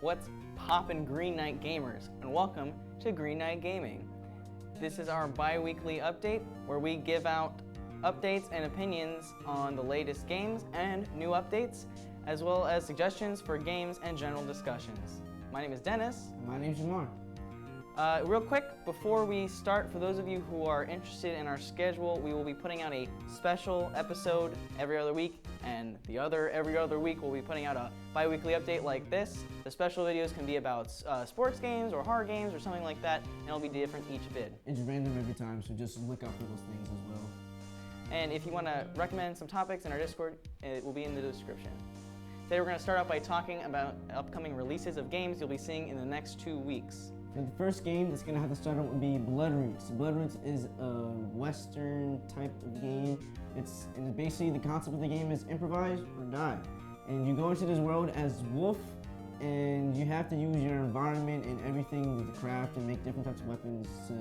What's poppin' Green Knight gamers, and welcome to Green Knight Gaming. This is our bi-weekly update where we give out updates and opinions on the latest games and new updates, as well as suggestions for games and general discussions. My name is Dennis. My name's Jamar. Real quick, before we start, for those of you who are interested in our schedule, we will be putting out a special episode every other week, and every other week we'll be putting out a bi-weekly update like this. The special videos can be about sports games or horror games or something like that, and it'll be different each vid. It's random every time, so just look out for those things as well. And if you want to recommend some topics in our Discord, it will be in the description. Today we're going to start out by talking about upcoming releases of games you'll be seeing in the next 2 weeks. And the first game that's going to have to start out would be Bloodroots. Bloodroots is a Western type of game. And basically the concept of the game is improvise or die. And you go into this world as Wolf, and you have to use your environment and everything to craft and make different types of weapons to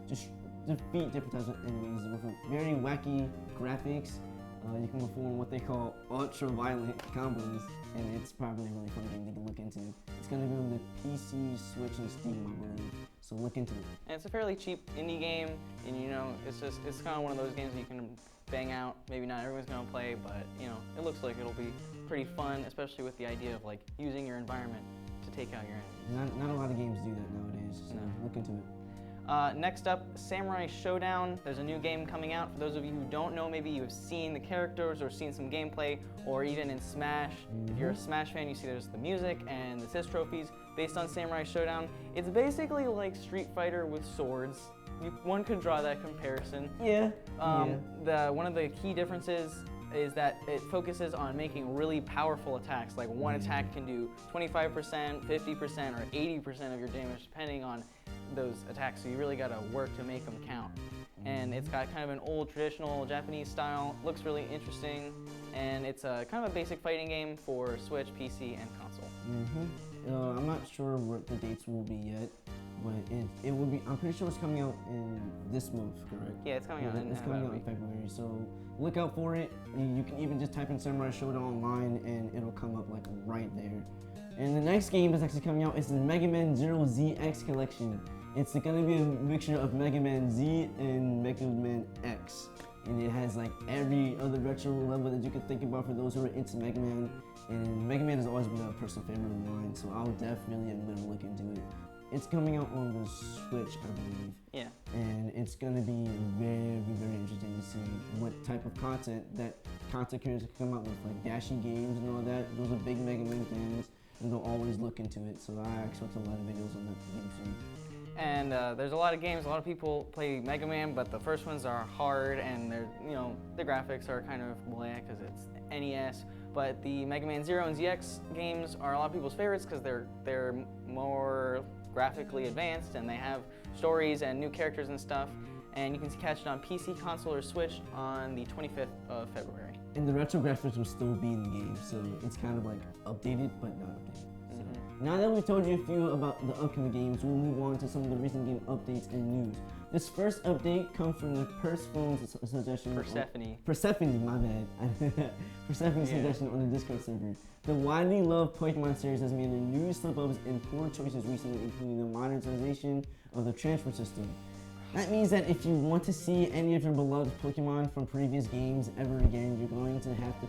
just defeat different types of enemies with very wacky graphics. You can perform what they call ultra-violent combos, and it's probably a really fun game to look into. It's going to be on the PC, Switch, and Steam, I believe, so look into it. And it's a fairly cheap indie game, and it's kind of one of those games that you can bang out. Maybe not everyone's going to play, but it looks like it'll be pretty fun, especially with the idea of like using your environment to take out your enemies. Not a lot of games do that nowadays, so look into it. Next up, Samurai Shodown. There's a new game coming out. For those of you who don't know, maybe you have seen the characters or seen some gameplay, or even in Smash. If you're a Smash fan, you see there's the music and the assist trophies based on Samurai Shodown. It's basically like Street Fighter with swords. One could draw that comparison. Yeah. One of the key differences is that it focuses on making really powerful attacks. Like one attack can do 25%, 50%, or 80% of your damage, depending on those attacks, so you really got to work to make them count. And it's got kind of an old traditional Japanese style, looks really interesting, and it's a kind of a basic fighting game for Switch, PC, and console. I'm not sure what the dates will be yet, but it will be. I'm pretty sure it's coming out in this month, correct? Yeah, it's coming out. It's coming out in February, so look out for it. You can even just type in Samurai Shodown online, and it'll come up like right there. And the next game that's actually coming out is the Mega Man Zero ZX Collection. It's going to be a mixture of Mega Man Z and Mega Man X. And it has like every other retro level that you could think about for those who are into Mega Man. And Mega Man has always been a personal favorite of mine, so I'll definitely am going to look into it. It's coming out on the Switch, I believe. Yeah. And it's going to be very, very interesting to see what type of content creators can come out with, like Dashi Games and all that. Those are big Mega Man fans, and they'll always look into it. So I expect a lot of videos on that game soon. And there's a lot of games, a lot of people play Mega Man, but the first ones are hard, and the graphics are kind of blah because it's NES. But the Mega Man Zero and ZX games are a lot of people's favorites because they're more graphically advanced, and they have stories and new characters and stuff. And you can catch it on PC, console, or Switch on the 25th of February. And the retro graphics will still be in the game, so it's kind of like updated, but not updated. Now that we've told you a few about the upcoming games, we'll move on to some of the recent game updates and news. This first update comes from the Persephone's suggestion. Persephone, my bad. Persephone's suggestion on the Discord server. The widely loved Pokemon series has made a new slip-ups and poor choices recently, including the modernization of the transfer system. That means that if you want to see any of your beloved Pokemon from previous games ever again, you're going to have to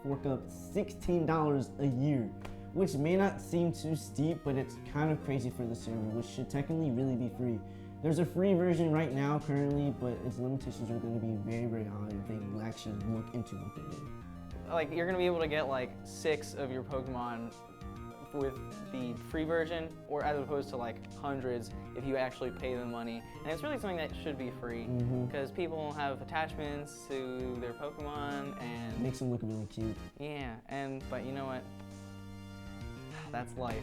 fork up $16 a year. Which may not seem too steep, but it's kind of crazy for the server, which should technically really be free. There's a free version right now currently, but its limitations are going to be very, very high if they actually look into what they're doing. Like, you're going to be able to get like 6 of your Pokemon with the free version, or as opposed to like hundreds if you actually pay the money. And it's really something that should be free, because people have attachments to their Pokemon, and makes them look really cute. Yeah, but you know what? That's life.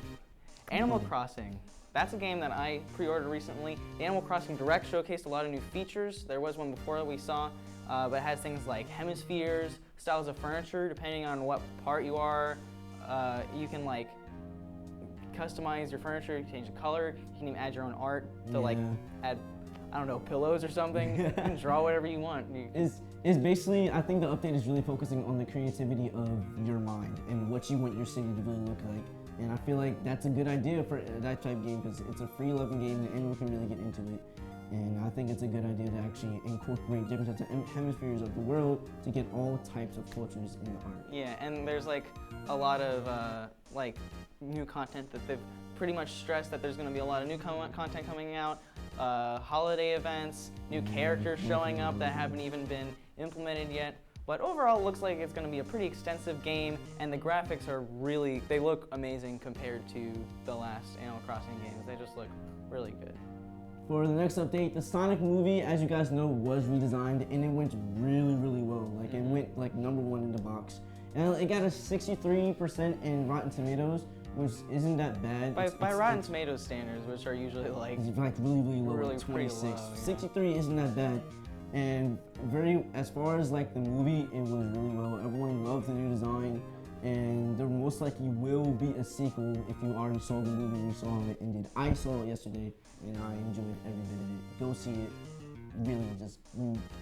Animal Crossing. That's a game that I pre-ordered recently. The Animal Crossing Direct showcased a lot of new features. There was one before that we saw, but it has things like hemispheres, styles of furniture, depending on what part you are. You can like customize your furniture, change the color. You can even add your own art to like add, I don't know, pillows or something. You can draw whatever you want. Is basically, I think the update is really focusing on the creativity of your mind and what you want your city to really look like. And I feel like that's a good idea for that type of game because it's a free loving game that anyone can really get into it. And I think it's a good idea to actually incorporate different types of hemispheres of the world to get all types of cultures in the art. Yeah, and there's like a lot of like new content that they've pretty much stressed that there's going to be a lot of new content coming out, holiday events, new characters showing up that haven't even been implemented yet. But overall, it looks like it's going to be a pretty extensive game, and the graphics are really, they look amazing compared to the last Animal Crossing games. They just look really good. For the next update, the Sonic movie, as you guys know, was redesigned, and it went really, really well. Like, it went like #1 in the box. And it got a 63% in Rotten Tomatoes, which isn't that bad. By Rotten Tomatoes standards, which are usually like really, really low, really like 26. low, yeah. 63 isn't that bad. And as far as like the movie, it was really well. Everyone loved the new design, and there most likely will be a sequel if you already saw the movie and you saw how it ended. I saw it yesterday, and I enjoyed every bit of it. Go see it. Really, just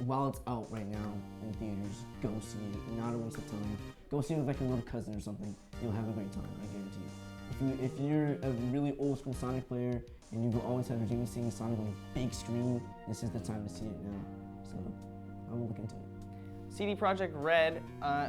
while it's out right now in theaters, go see it. Not a waste of time. Go see it with like a little cousin or something. You'll have a great time, I guarantee you. If you're a really old school Sonic player and you will always have a dream of seeing Sonic on a big screen, this is the time to see it now. So I will look into it. CD Projekt Red,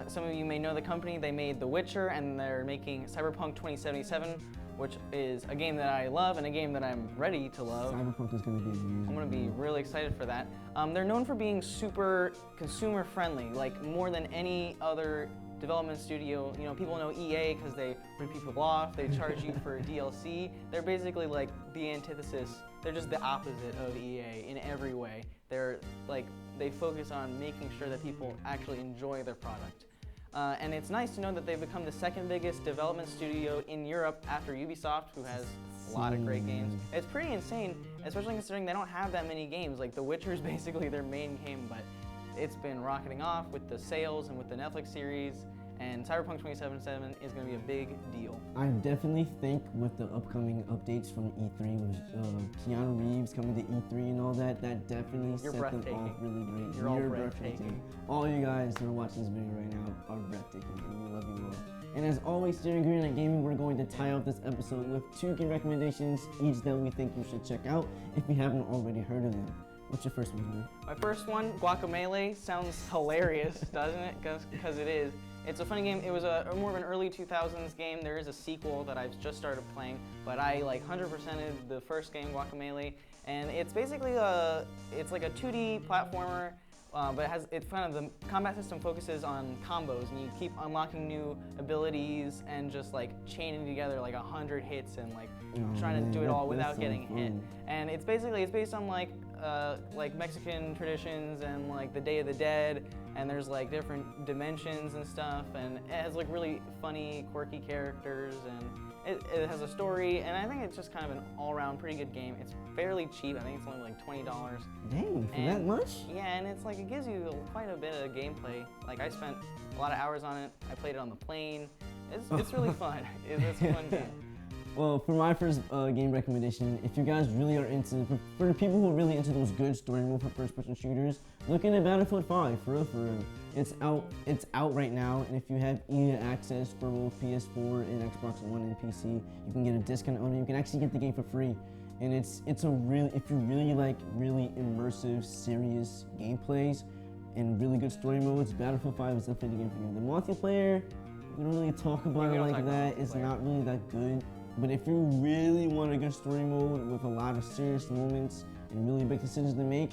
some of you may know the company. They made The Witcher, and they're making Cyberpunk 2077, which is a game that I love and a game that I'm ready to love. Cyberpunk is going to be amazing. I'm going to be really excited for that. They're known for being super consumer friendly, like more than any other development studio. You know, people know EA because they rip people off, they charge you for DLC. They're basically like the antithesis. They're just the opposite of EA in every way. They're like, they focus on making sure that people actually enjoy their product. And it's nice to know that they've become the second biggest development studio in Europe after Ubisoft, who has a lot of great games. It's pretty insane, especially considering they don't have that many games. Like The Witcher is basically their main game, but it's been rocketing off with the sales and with the Netflix series, and Cyberpunk 2077 is going to be a big deal. I definitely think with the upcoming updates from E3, with Keanu Reeves coming to E3 and all that, that definitely set them off really great. You're all breathtaking. All you guys who are watching this video right now are breathtaking, and we love you all. And as always, here at Green Light Gaming, we're going to tie up this episode with 2 game recommendations, each that we think you should check out if you haven't already heard of them. What's your first one, Drew? My first one, Guacamelee, sounds hilarious, doesn't it? Because it is. It's a funny game. It was more of an early 2000s game. There is a sequel that I've just started playing, but I like 100%ed the first game, Guacamelee, and it's basically it's like a 2D platformer, but it's kind of, the combat system focuses on combos, and you keep unlocking new abilities and just like chaining together like 100 hits and like trying to do it all without getting hit. And it's based on like Mexican traditions and like the Day of the Dead, and there's like different dimensions and stuff, and it has like really funny, quirky characters, and it has a story, and I think it's just kind of an all-around pretty good game. It's fairly cheap. I think it's only like $20. Dang, for that much? Yeah, and it's like, it gives you quite a bit of gameplay. Like, I spent a lot of hours on it. I played it on the plane. It's really fun. It's a fun game. Well, for my first game recommendation, if you guys really are into, for the people who are really into those good story mode for first-person shooters, look into Battlefield 5, for real. It's out right now, and if you have EA access for both PS4 and Xbox One and PC, you can get a discount on it. You can actually get the game for free, and it's a really, if you really like really immersive, serious gameplays and really good story modes, Battlefield 5 is definitely the game for you. The multiplayer, we don't really talk about it like that. It's not really that good. But if you really want a good story mode with a lot of serious moments and really big decisions to make,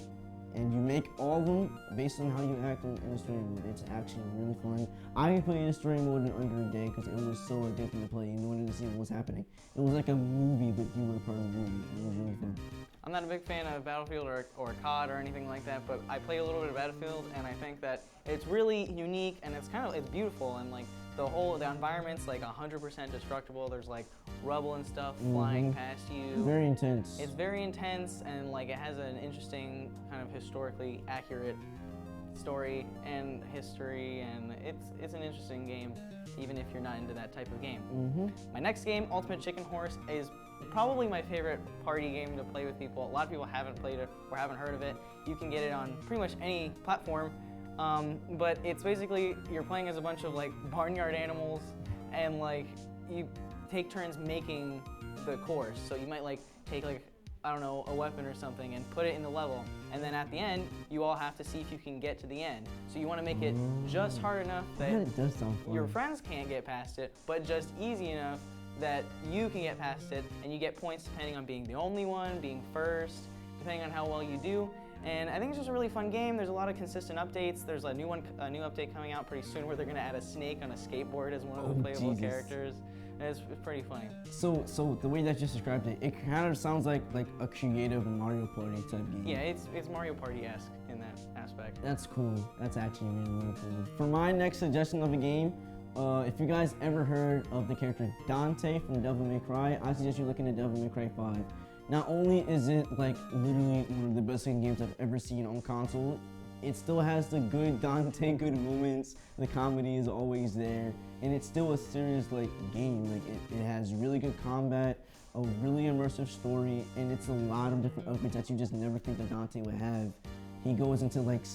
and you make all of them based on how you act in the story mode, it's actually really fun. I played the story mode in under a day because it was so addicting to play. You wanted to see what was happening. It was like a movie, but you were part of the movie. It was really fun. I'm not a big fan of Battlefield or COD or anything like that, but I played a little bit of Battlefield, and I think that it's really unique, and it's beautiful, and like the environment's like 100% destructible. There's like rubble and stuff flying past you. Very intense. It's very intense, and like it has an interesting kind of historically accurate story and history, and it's an interesting game, even if you're not into that type of game. My next game, Ultimate Chicken Horse, is probably my favorite party game to play with people. A lot of people haven't played it or haven't heard of it. You can get it on pretty much any platform, but it's basically, you're playing as a bunch of like barnyard animals, and like take turns making the course. So you might like take like, I don't know, a weapon or something and put it in the level. And then at the end, you all have to see if you can get to the end. So you want to make it just hard enough that It does sound fun. your friends can't get past it, but just easy enough that you can get past it, and you get points depending on being the only one, being first, depending on how well you do. And I think it's just a really fun game. There's a lot of consistent updates. There's a new update coming out pretty soon where they're gonna add a snake on a skateboard as one of the playable characters. And it's pretty funny. So the way that you just described it, it kind of sounds like a creative Mario Party type game. Yeah, it's Mario Party-esque in that aspect. That's cool. That's actually really, really cool. For my next suggestion of a game, if you guys ever heard of the character Dante from Devil May Cry, I suggest you look into Devil May Cry 5. Not only is it like literally one of the best games I've ever seen on console, it still has the good Dante good moments. The comedy is always there, and it's still a serious like game. Like it has really good combat, a really immersive story, and it's a lot of different upgrades that you just never think that Dante would have. He goes into like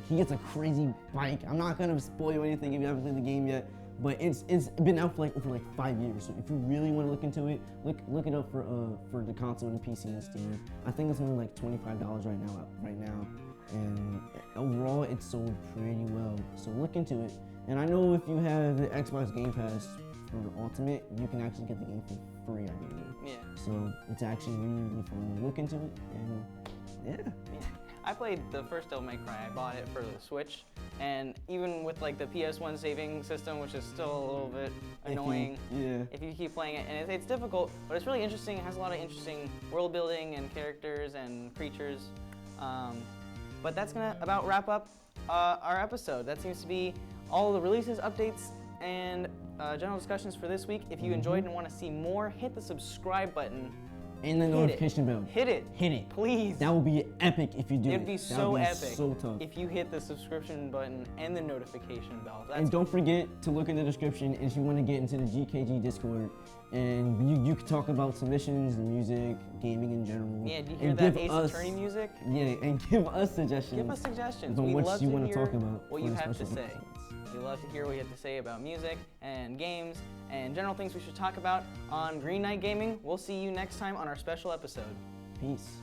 he gets a crazy bike. I'm not gonna spoil anything if you haven't played the game yet, but it's been out for like 5 years. So if you really want to look into it, look it up for the console and PC and Steam. I think it's only like $25 right now, and overall it's sold pretty well. So look into it. And I know if you have the Xbox Game Pass for Ultimate, you can actually get the game for free, I believe. Yeah. So it's actually really, really fun. Look into it, and yeah. I played the first Devil May Cry. I bought it for the Switch, and even with like the PS1 saving system, which is still a little bit annoying if you keep playing it, and it's difficult, but it's really interesting. It has a lot of interesting world building and characters and creatures. But that's gonna about wrap up our episode. That seems to be all the releases, updates, and general discussions for this week. If you enjoyed and want to see more, hit the subscribe button. And the notification bell. Hit it. Hit it. Please. That would be epic if you do it. It'd be so epic. So tough. If you hit the subscription button and the notification bell. And don't forget to look in the description if you want to get into the GKG Discord. And you can talk about submissions, music, gaming in general. Yeah, do you hear that Ace Attorney music? Yeah, and give us suggestions. Give us suggestions. On We what love you to want hear to talk about. what you have to say. We love to hear what you have to say about music and games and general things we should talk about on Green Knight Gaming. We'll see you next time on our special episode. Peace.